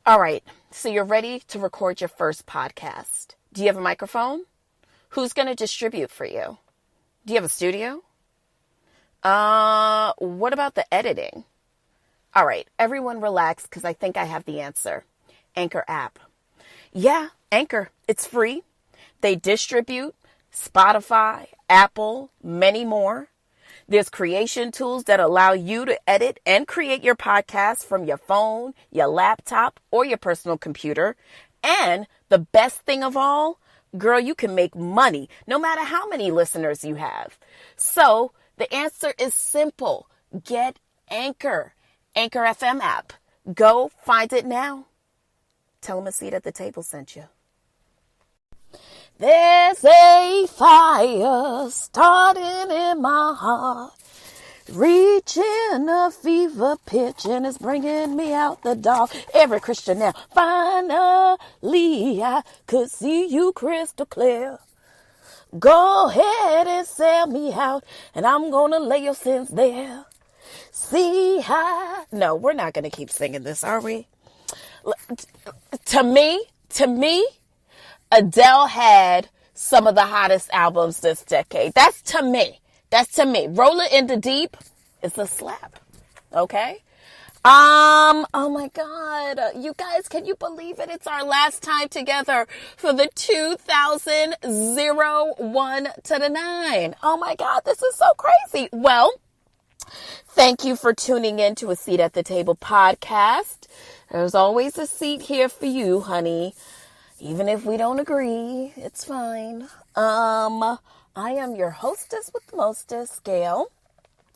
All right, so you're ready to record your first podcast. Do you have a microphone? Who's going to distribute for you? Do you have a studio? What about the editing? All right, everyone relax because I think I have the answer. Anchor app. Yeah, Anchor. It's free. They distribute Spotify, Apple, many more. There's creation tools that allow you to edit and create your podcast from your phone, your laptop, or your personal computer. And the best thing of all, girl, you can make money no matter how many listeners you have. So the answer is simple. Get Anchor. Anchor FM app. Go find it now. Tell them a seat at the table sent you. There's a fire starting in my heart, reaching a fever pitch, and it's bringing me out the dark. Every Christian now, finally I could see you crystal clear. Go ahead and sell me out, and I'm gonna lay your sins there. See how... No, we're not gonna keep singing this, are we? To me, Adele had some of the hottest albums this decade. That's to me. Rolling in the Deep is a slap. Okay? Oh my God. You guys, can you believe it? It's our last time together for the 2001 to the 9. Oh my God, this is so crazy. Well, thank you for tuning in to A Seat at the Table podcast. There's always a seat here for you, honey. Even if we don't agree, it's fine. I am your hostess with the mostest, Gail.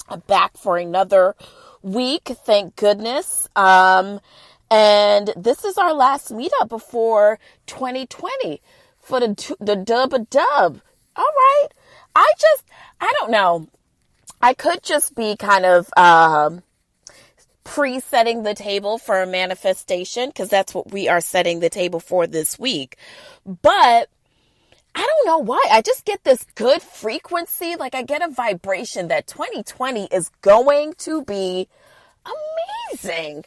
I'm back for another week, thank goodness. And this is our last meetup before 2020 for the dub. All right. I don't know. I could just be kind of pre-setting the table for a manifestation, because that's what we are setting the table for this week. But I don't know why. I just get this good frequency. Like I get a vibration that 2020 is going to be amazing,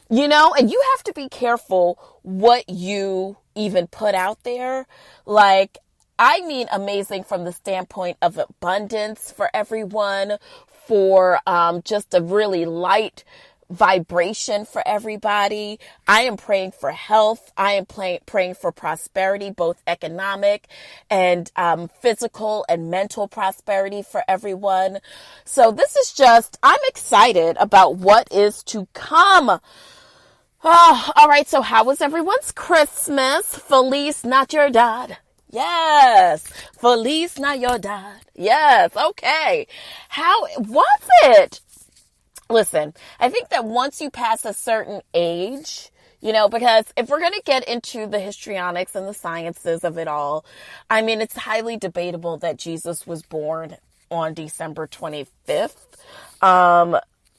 and you have to be careful what you even put out there. Like, I mean, amazing from the standpoint of abundance for everyone, for just a really light vibration for everybody. I am praying for health. I am praying for prosperity, both economic and physical and mental prosperity for everyone. So this is I'm excited about what is to come. Oh, all right. So how was everyone's Christmas? Feliz Navidad. Yes. Feliz Navidad. Yes. Okay. How was it? Listen, I think that once you pass a certain age, because if we're going to get into the histrionics and the sciences of it all, I mean, it's highly debatable that Jesus was born on December 25th.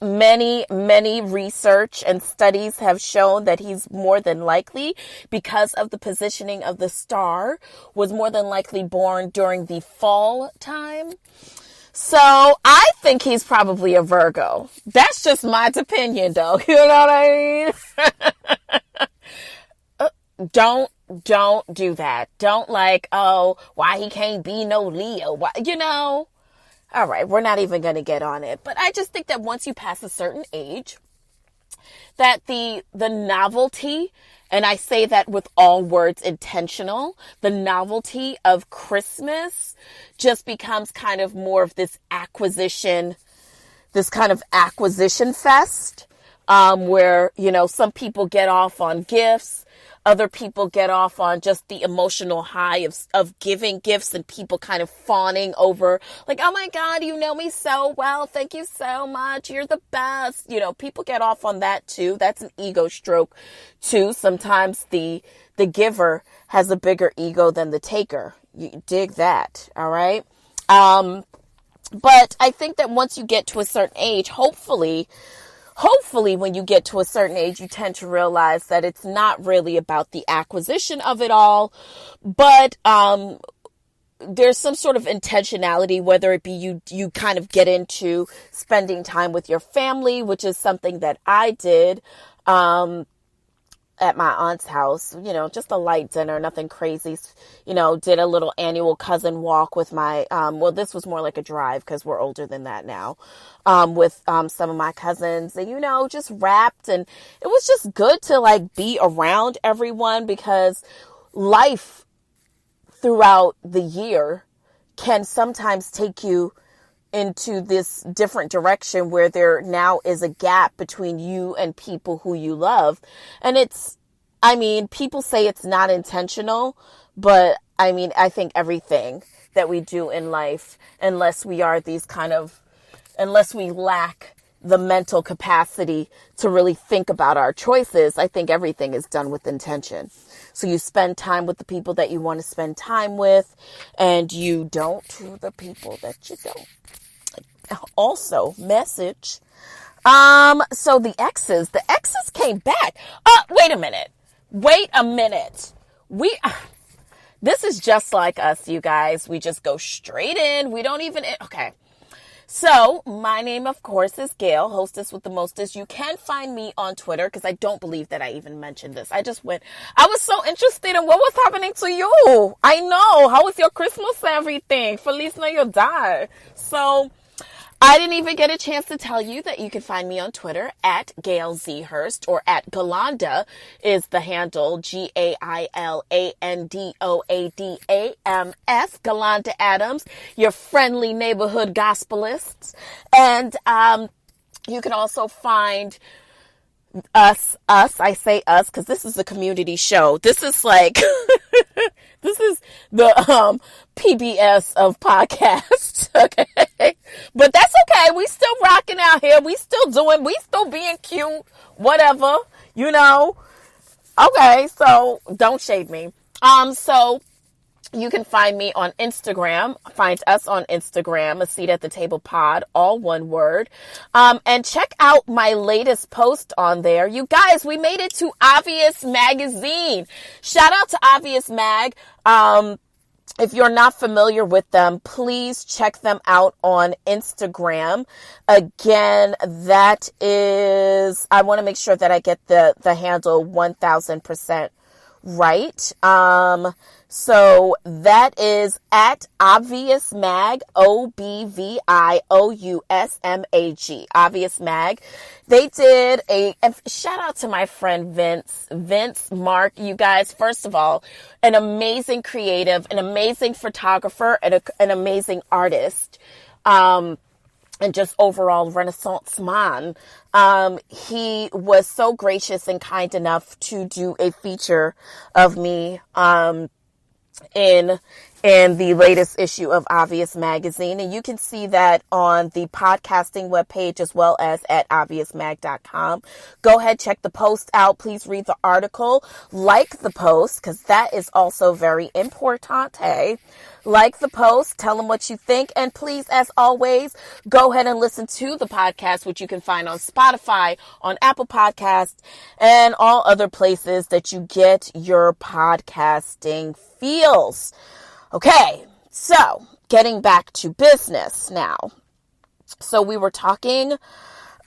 Many research and studies have shown that he's more than likely, because of the positioning of the star, was more than likely born during the fall time. So I think he's probably a Virgo. That's just my opinion, though. You know what I mean? Don't do that. Don't why he can't be no Leo? Why, All right, we're not even going to get on it. But I just think that once you pass a certain age, that the novelty, and I say that with all words intentional, the novelty of Christmas just becomes kind of more of this kind of acquisition fest, where, some people get off on gifts. Other people get off on just the emotional high of giving gifts, and people kind of fawning over, like, oh my God, you know me so well. Thank you so much. You're the best. People get off on that too. That's an ego stroke too. Sometimes the giver has a bigger ego than the taker. You dig that. All right. But I think that once you get to a certain age, hopefully when you get to a certain age, you tend to realize that it's not really about the acquisition of it all, but there's some sort of intentionality, whether it be you kind of get into spending time with your family, which is something that I did at my aunt's house, just a light dinner, nothing crazy. Did a little annual cousin walk with my, this was more like a drive because we're older than that now, with some of my cousins, and, just wrapped. And it was just good to like be around everyone, because life throughout the year can sometimes take you into this different direction where there now is a gap between you and people who you love. And people say it's not intentional, but I think everything that we do in life, unless we lack the mental capacity to really think about our choices, I think everything is done with intention. So you spend time with the people that you want to spend time with, and you don't to the people that you don't. Also, message. So the exes came back. Wait a minute. This is just like us, you guys. We just go straight in. We don't even, okay. So my name, of course, is Gail, hostess with the mostest. You can find me on Twitter, because I don't believe that I even mentioned this. I was so interested in what was happening to you. I know. How was your Christmas and everything? Feliz Navidad. So I didn't even get a chance to tell you that you can find me on Twitter at Gail Z. Hurst, or at Galanda is the handle, GAILANDOADAMS, Galanda Adams, your friendly neighborhood gospelists. And you can also find I say us because this is a community show. This is like this is the PBS of podcasts. Okay, but that's okay. We still rocking out here. We still being cute, whatever, okay, so don't shade me. So you can find me on Instagram. Find us on Instagram, A Seat at the Table Pod, all one word. And check out my latest post on there. You guys, we made it to Obvious Magazine. Shout out to Obvious Mag. If you're not familiar with them, please check them out on Instagram. Again, that is, I want to make sure that I get the handle 1000% right. So that is at Obvious Mag, OBVIOUSMAG, Obvious Mag. They did and shout out to my friend Vince, Mark. You guys, first of all, an amazing creative, an amazing photographer, and an amazing artist. And just overall Renaissance man. He was so gracious and kind enough to do a feature of me, in the latest issue of Obvious Magazine. And you can see that on the podcasting webpage as well as at obviousmag.com. Go ahead, check the post out. Please read the article. Like the post, because that is also very important. Hey, like the post, tell them what you think. And please, as always, go ahead and listen to the podcast, which you can find on Spotify, on Apple Podcasts, and all other places that you get your podcasting feels. Okay, so getting back to business now. So we were talking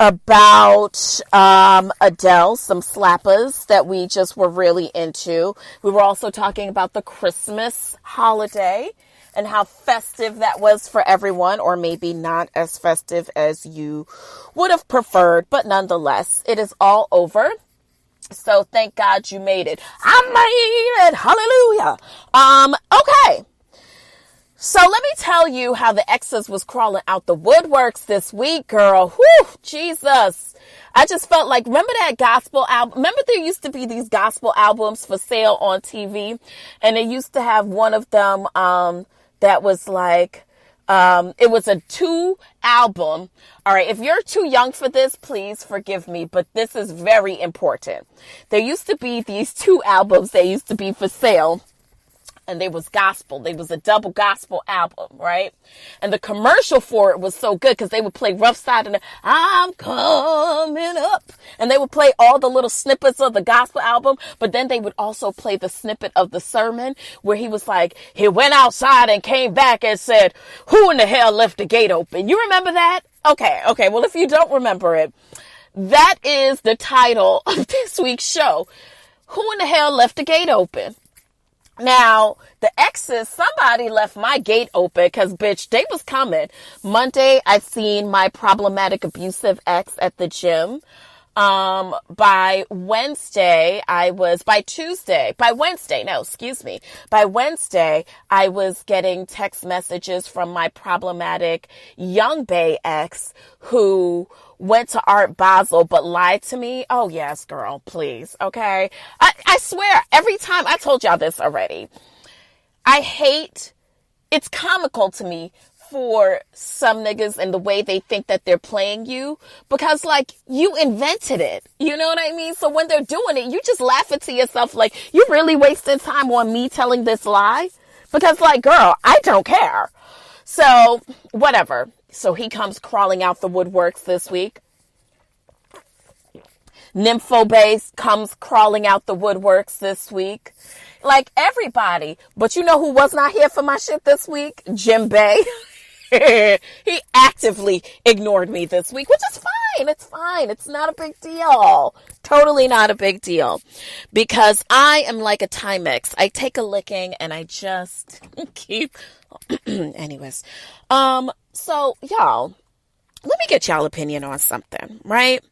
about Adele, some slappers that we just were really into. We were also talking about the Christmas holiday and how festive that was for everyone, or maybe not as festive as you would have preferred, but nonetheless, it is all over. So thank God you made it. I made it. Hallelujah. Okay. So let me tell you how the exes was crawling out the woodworks this week, girl. Whew, Jesus. I just felt like, remember that gospel album? Remember there used to be these gospel albums for sale on TV? And they used to have one of them that was like, it was a 2 album. All right. If you're too young for this, please forgive me, but this is very important. There used to be these 2 albums that used to be for sale. And they was gospel. They was a double gospel album, right? And the commercial for it was so good because they would play Rough Side and I'm coming up. And they would play all the little snippets of the gospel album, but then they would also play the snippet of the sermon where he was like, he went outside and came back and said, who in the hell left the gate open? You remember that? Okay. Well, if you don't remember it, that is the title of this week's show. Who in the hell left the gate open? Now, the exes, somebody left my gate open because, bitch, they was coming. Monday, I seen my problematic abusive ex at the gym. By Wednesday, I was getting text messages from my problematic young bae ex who went to Art Basel but lied to me. Oh yes, girl, please. Okay. I swear every time, I told y'all this already. It's comical to me for some niggas and the way they think that they're playing you, because like you invented it. You know what I mean? So when they're doing it, you just laugh it to yourself like, you really wasting time on me telling this lie? Because like, girl, I don't care. So whatever. So he comes crawling out the woodworks this week. Nymphobase comes crawling out the woodworks this week. Like everybody. But you know who was not here for my shit this week? Jim Bay. He actively ignored me this week, which is fine. It's fine. It's not a big deal. Totally not a big deal. Because I am like a Timex. I take a licking and I just keep... Anyways. So, y'all, let me get y'all opinion on something, right?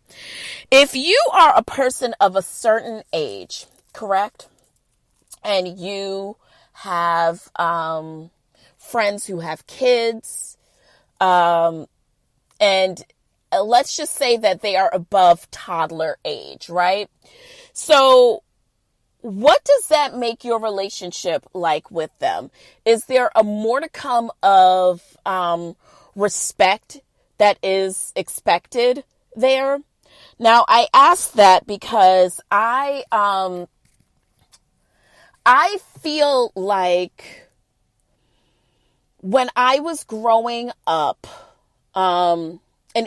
If you are a person of a certain age, correct? And you have... friends who have kids, and let's just say that they are above toddler age, right? So what does that make your relationship like with them? Is there a modicum of respect that is expected there? Now, I ask that because I feel like when I was growing up, and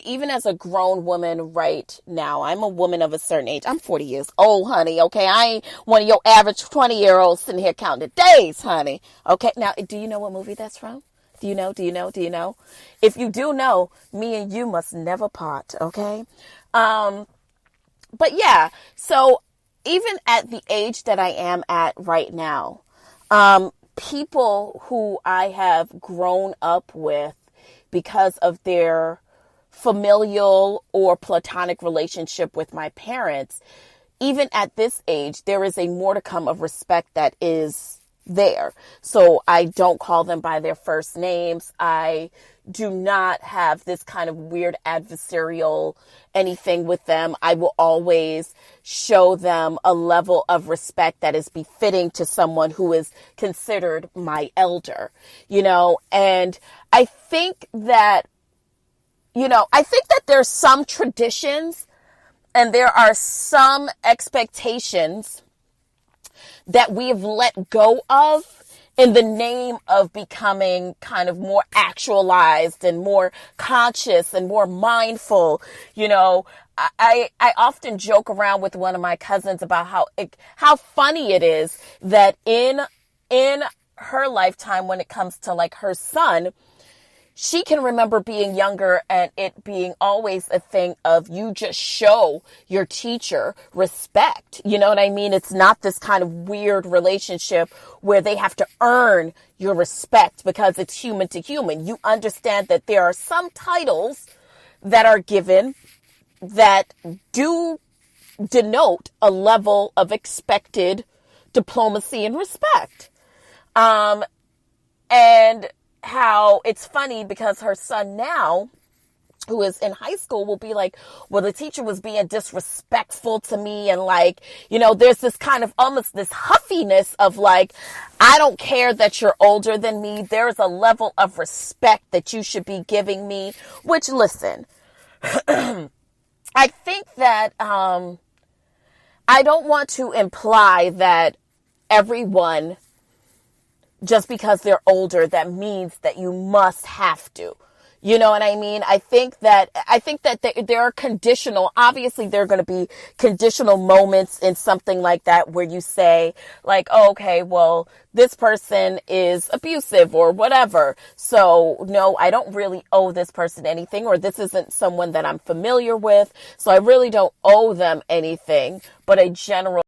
even as a grown woman right now, I'm a woman of a certain age. I'm 40 years old, honey, okay? I ain't one of your average 20-year-olds sitting here counting the days, honey, okay? Now, do you know what movie that's from? Do you know? If you do know, me and you must never part, okay? But yeah, so even at the age that I am at right now, people who I have grown up with because of their familial or platonic relationship with my parents, even at this age, there is a modicum of respect that is there. So I don't call them by their first names. I do not have this kind of weird adversarial anything with them. I will always show them a level of respect that is befitting to someone who is considered my elder, and I think that there's some traditions and there are some expectations that we have let go of in the name of becoming kind of more actualized and more conscious and more mindful. I often joke around with one of my cousins about how funny it is that in her lifetime, when it comes to like her son, she can remember being younger and it being always a thing of you just show your teacher respect. You know what I mean? It's not this kind of weird relationship where they have to earn your respect because it's human to human. You understand that there are some titles that are given that do denote a level of expected diplomacy and respect. And how it's funny because her son now, who is in high school, will be like, well, the teacher was being disrespectful to me. And like, there's this kind of almost this huffiness of like, I don't care that you're older than me. There's a level of respect that you should be giving me, which listen, I think that, I don't want to imply that everyone, just because they're older, that means that you must have to. You know what I mean? I think that there are conditional, obviously there are going to be conditional moments in something like that where you say like, oh, okay, well, this person is abusive or whatever. So no, I don't really owe this person anything, or this isn't someone that I'm familiar with. So I really don't owe them anything, but a general